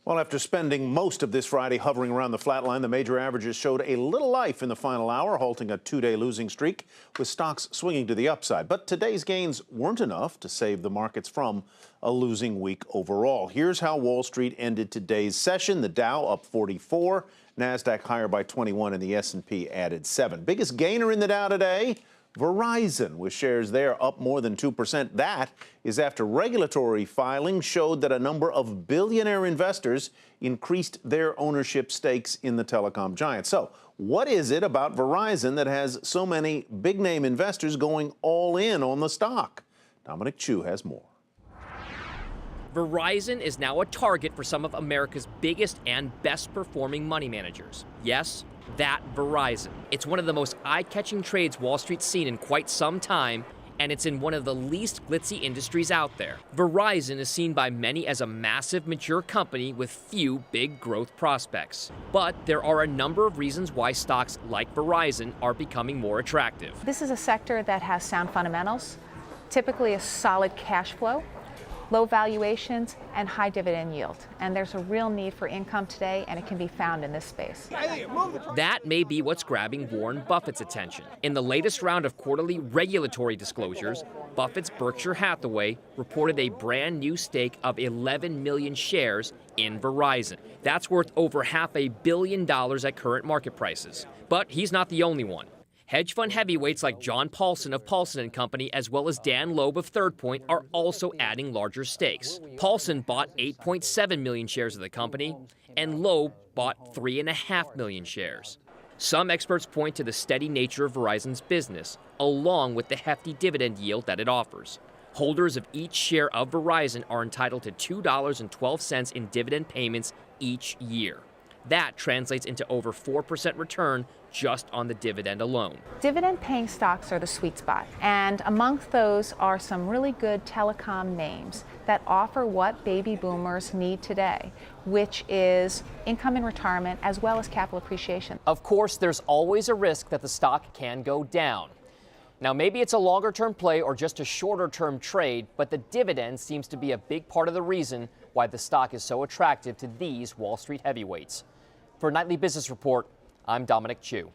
Well, after spending most of this Friday hovering around the flat line, the major averages showed a little life in the final hour, halting a two-day losing streak, with stocks swinging to the upside. But today's gains weren't enough to save the markets from a losing week overall. Here's how Wall Street ended today's session. The Dow up 44, NASDAQ higher by 21, and the S&P added 7. Biggest gainer in the Dow today? Verizon, with shares there up more than 2%. That is after regulatory filings showed that a number of billionaire investors increased their ownership stakes in the telecom giant. So what is it about Verizon that has so many big-name investors going all in on the stock? Dominic Chu has more. Verizon is now a target for some of America's biggest and best-performing money managers. Yes, that Verizon. It's one of the most eye-catching trades Wall Street's seen in quite some time, and it's in one of the least glitzy industries out there. Verizon is seen by many as a massive, mature company with few big growth prospects. But there are a number of reasons why stocks like Verizon are becoming more attractive. This is a sector that has sound fundamentals, typically a solid cash flow, low valuations, and high dividend yield. And there's a real need for income today, and it can be found in this space. That may be what's grabbing Warren Buffett's attention. In the latest round of quarterly regulatory disclosures, Buffett's Berkshire Hathaway reported a brand new stake of 11 million shares in Verizon. That's worth over $500 million at current market prices. But he's not the only one. Hedge fund heavyweights like John Paulson of Paulson & Company, as well as Dan Loeb of Third Point, are also adding larger stakes. Paulson bought 8.7 million shares of the company, and Loeb bought 3.5 million shares. Some experts point to the steady nature of Verizon's business, along with the hefty dividend yield that it offers. Holders of each share of Verizon are entitled to $2.12 in dividend payments each year. That translates into over 4% return just on the dividend alone. Dividend-paying stocks are the sweet spot, and amongst those are some really good telecom names that offer what baby boomers need today, which is income in retirement as well as capital appreciation. Of course, there's always a risk that the stock can go down. Now, maybe it's a longer-term play or just a shorter-term trade, but the dividend seems to be a big part of the reason why the stock is so attractive to these Wall Street heavyweights. For Nightly Business Report, I'm Dominic Chu.